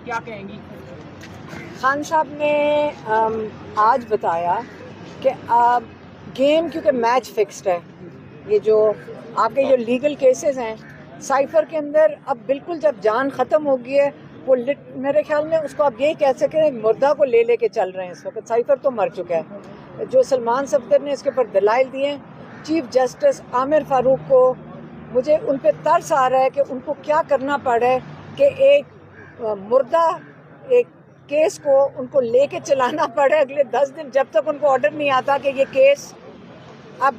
کیا کہیں گی؟ خان صاحب نے آج بتایا کہ گیم کیونکہ میچ فکسڈ ہے، یہ جو آپ کے جو لیگل کیسز ہیں سائفر کے اندر اب بالکل جب جان ختم ہو گئی ہے وہ میرے خیال میں اس کو اب یہی کہہ سکیں ایک مردہ کو لے کے چل رہے ہیں اس وقت. سائفر تو مر چکا ہے. جو سلمان صفدر نے اس کے اوپر دلائل دیے ہیں، چیف جسٹس عامر فاروق کو مجھے ان پہ ترس آ رہا ہے کہ ان کو کیا کرنا پڑ رہا ہے کہ ایک مردہ ایک کیس کو ان کو لے کے چلانا پڑے اگلے 10 دن جب تک ان کو آرڈر نہیں آتا کہ یہ کیس اب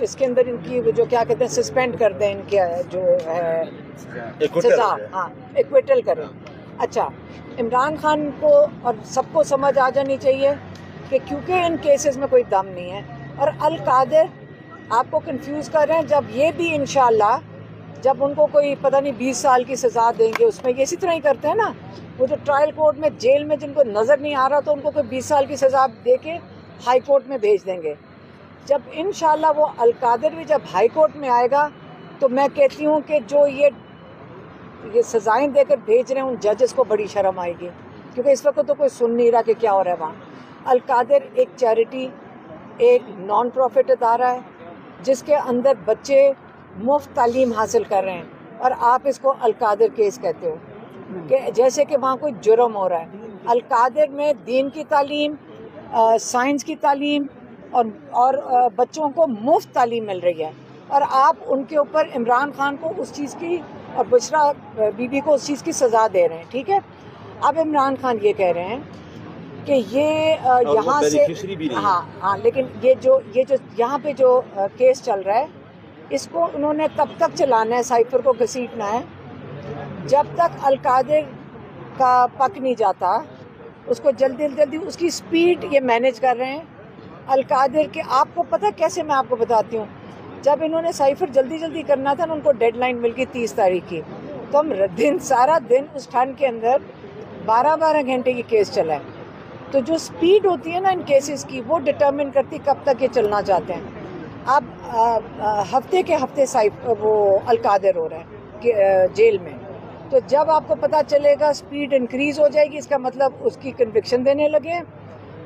اس کے اندر ان کی جو کیا کہتے ہیں سسپینڈ کر دیں، ان کے جو ہے سزا، ہاں ایکویٹل کریں. اچھا، عمران خان کو اور سب کو سمجھ آ جانی چاہیے کہ کیونکہ ان کیسز میں کوئی دم نہیں ہے اور القادر آپ کو کنفیوز کر رہے ہیں. جب یہ بھی انشاءاللہ جب ان کو کوئی پتہ نہیں 20 سال کی سزا دیں گے، اس میں یہ اسی طرح ہی کرتے ہیں نا، وہ جو ٹرائل کورٹ میں جیل میں جن کو نظر نہیں آ رہا تو ان کو کوئی 20 سال کی سزا دے کے ہائی کورٹ میں بھیج دیں گے. جب انشاءاللہ وہ القادر بھی جب ہائی کورٹ میں آئے گا تو میں کہتی ہوں کہ جو یہ سزائیں دے کر بھیج رہے ہیں ان ججز کو بڑی شرم آئے گی، کیونکہ اس وقت تو کوئی سن نہیں رہا کہ کیا ہو رہا ہے وہاں. القادر ایک چیریٹی، ایک نان پروفٹ ادارہ ہے جس کے اندر بچے مفت تعلیم حاصل کر رہے ہیں اور آپ اس کو القادر کیس کہتے ہو کہ جیسے کہ وہاں کوئی جرم ہو رہا ہے. القادر میں دین کی تعلیم، سائنس کی تعلیم اور بچوں کو مفت تعلیم مل رہی ہے اور آپ ان کے اوپر عمران خان کو اس چیز کی اور بشرا بی بی کو اس چیز کی سزا دے رہے ہیں. ٹھیک ہے، اب عمران خان یہ کہہ رہے ہیں کہ یہ یہاں سے ہاں لیکن یہ جو یہاں پہ جو کیس چل رہا ہے اس کو انہوں نے تب تک چلانا ہے، سائفر کو گھسیٹنا ہے جب تک القادر کا پک نہیں جاتا. اس کو جلدی اس کی سپیڈ یہ مینیج کر رہے ہیں. القادر کے آپ کو پتہ کیسے، میں آپ کو بتاتی ہوں، جب انہوں نے سائفر جلدی کرنا تھا نا، ان کو ڈیڈ لائن مل گئی 30 تاریخ کی، تو ہم سارا دن اس ٹھنڈ کے اندر 12 گھنٹے کی کیس چلا ہے. تو جو سپیڈ ہوتی ہے نا ان کیسز کی وہ ڈٹرمن کرتی کب تک یہ چلنا چاہتے ہیں. اب ہفتے کے ہفتے وہ القادر ہو رہا ہے جیل میں، تو جب آپ کو پتہ چلے گا سپیڈ انکریز ہو جائے گی، اس کا مطلب اس کی کنوکشن دینے لگے،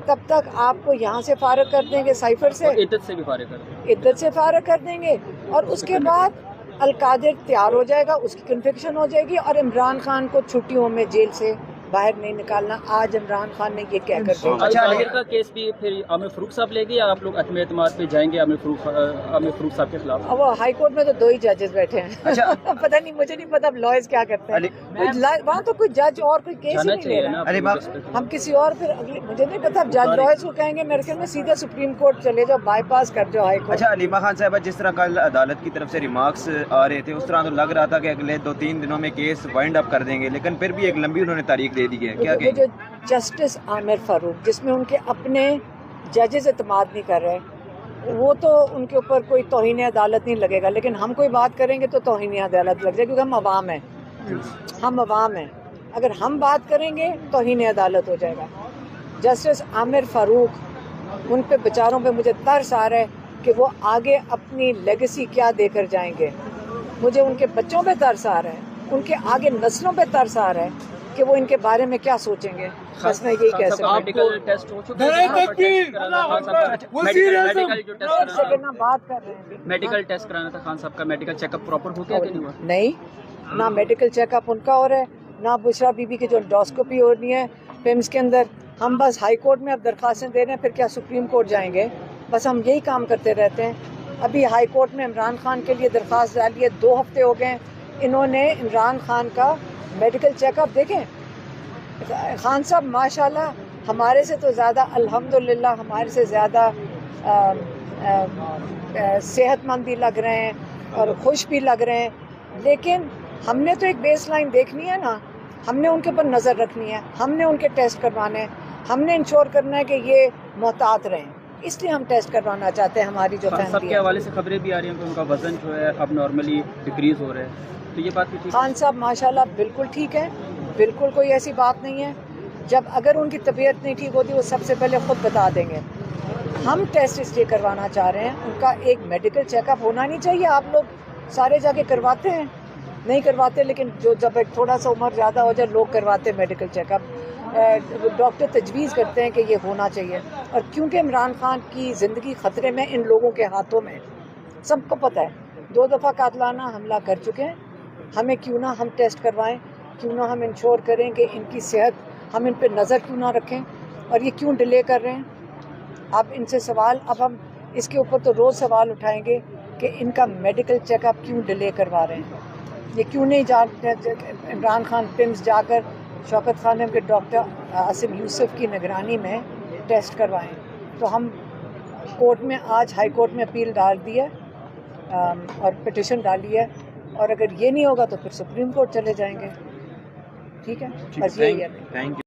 تب تک آپ کو یہاں سے فارغ کر دیں گے، سائفر سے، عدت سے بھی فارغ کر دیں گے، عدت سے فارغ کر دیں گے، اور اس کے بعد القادر تیار ہو جائے گا، اس کی کنوکشن ہو جائے گی اور عمران خان کو چھٹیوں میں جیل سے باہر نہیں نکالنا. آج عمران خان نے یہ کہہ کر دیا. القادر کا کیس بھی پھر عامر فاروق صاحب لے گے یا آپ لوگ عدم اعتماد پہ جائیں گے عامر فاروق صاحب کے خلاف؟ وہ ہائی کورٹ میں تو 2 ہی ججز بیٹھے ہیں. پتہ نہیں، مجھے نہیں پتا لائرز کیا کرتے ہیں وہاں، تو کوئی جج اور کوئی کیس ہی نہیں لے رہا. ہم کسی اور پھر مجھے نہیں پتا، جج لائرز کو کہیں گے میرے خیال میں سیدھا سپریم کورٹ چلے جاؤ، بائی پاس کر جاؤ ہائی کورٹ. اچھا علیمہ خان صاحبہ، جس طرح کل عدالت کی طرف سے ریمارکس آ رہے تھے اس طرح تو لگ رہا تھا کہ اگلے 2-3 دنوں میں کیس وائنڈ اپ کر دیں گے، لیکن پھر بھی ایک لمبی انہوں نے تاریخ دے دی ہے. کیا کہ جو جسٹس عامر فاروق جس میں ان کے اپنے ججز اعتماد نہیں کر رہے، وہ تو ان کے اوپر کوئی توہین عدالت نہیں لگے گا، لیکن ہم کوئی بات کریں گے تو توہین عدالت لگ جائے، کیونکہ ہم عوام ہیں. ہم عوام ہیں، اگر ہم بات کریں گے توہین عدالت ہو جائے گا. جسٹس عامر فاروق، ان پہ بیچاروں پہ مجھے ترس آ رہا ہے کہ وہ آگے اپنی لیگیسی کیا دے کر جائیں گے. مجھے ان کے بچوں پہ ترس آ رہا ہے، ان کے آگے نسلوں پہ ترس آ رہا ہے کہ وہ ان کے بارے میں کیا سوچیں گے. بس میں یہی کہہ سکتا ہوں. میڈیکل ٹیسٹ ہو چکا ہے، بات کر رہے ہیں، میڈیکل ٹیسٹ کرانا تھا خان صاحب کا، میڈیکل چیک اپ پراپر ہو گیا کہ نہیں ہوا؟ نہیں، نہ میڈیکل چیک اپ ان کا ہو رہا ہے، نہ بشرا بی بی کی جو انڈوسکوپی ہو رہی ہے پیمز کے اندر. ہم بس ہائی کورٹ میں اب درخواستیں دے رہے ہیں، پھر کیا سپریم کورٹ جائیں گے. بس ہم یہی کام کرتے رہتے ہیں. ابھی ہائی کورٹ میں عمران خان کے لیے درخواست ڈالی ہے، 2 ہفتے ہو گئے. انہوں نے عمران خان کا میڈیکل چیک اپ دیکھیں. خان صاحب ماشاءاللہ ہمارے سے تو زیادہ، الحمدللہ ہمارے سے زیادہ صحت مند بھی لگ رہے ہیں اور خوش بھی لگ رہے ہیں. لیکن ہم نے تو ایک بیس لائن دیکھنی ہے نا، ہم نے ان کے اوپر نظر رکھنی ہے، ہم نے ان کے ٹیسٹ کروانے ہیں، ہم نے انشور کرنا ہے کہ یہ محتاط رہیں. اس لیے ہم ٹیسٹ کروانا چاہتے ہیں. ہماری جو خان صاحب کے حوالے سے خبریں بھی آ رہی ہیں کہ ان کا وزن جو ہے اب نارملی ڈکریز ہو رہا ہے، تو یہ بات بھی ٹھیک ہے؟ خان صاحب ماشاءاللہ بالکل ٹھیک ہے، بالکل کوئی ایسی بات نہیں ہے. جب اگر ان کی طبیعت نہیں ٹھیک ہوتی وہ سب سے پہلے خود بتا دیں گے. ہم ٹیسٹ اس لیے کروانا چاہ رہے ہیں، ان کا ایک میڈیکل چیک اپ ہونا نہیں چاہیے. آپ لوگ سارے جا کے کرواتے ہیں، نہیں کرواتے, لیکن جو جب ایک تھوڑا سا عمر زیادہ ہو جائے لوگ کرواتے میڈیکل چیک اپ. ڈاکٹر تجویز کرتے ہیں کہ یہ ہونا چاہیے. اور کیونکہ عمران خان کی زندگی خطرے میں ان لوگوں کے ہاتھوں میں, سب کو پتہ ہے 2 دفعہ قاتلانہ حملہ کر چکے ہیں, ہمیں کیوں نہ ہم ٹیسٹ کروائیں, کیوں نہ ہم انشور کریں کہ ان کی صحت, ہم ان پہ نظر کیوں نہ رکھیں, اور یہ کیوں ڈیلے کر رہے ہیں. اب ان سے سوال, اب ہم اس کے اوپر تو روز سوال اٹھائیں گے کہ ان کا میڈیکل چیک اپ کیوں ڈیلے کروا رہے ہیں, یہ کیوں نہیں عمران خان پمس جا کر شوکت خانم کے ڈاکٹر عاصم یوسف کی نگرانی میں ٹیسٹ کروائیں. تو ہم کورٹ میں آج ہائی کورٹ میں اپیل ڈال دی ہے اور پٹیشن ڈالی ہے, اور اگر یہ نہیں ہوگا تو پھر سپریم کورٹ چلے جائیں گے. ٹھیک ہے, بس یہی ہے. Thank you.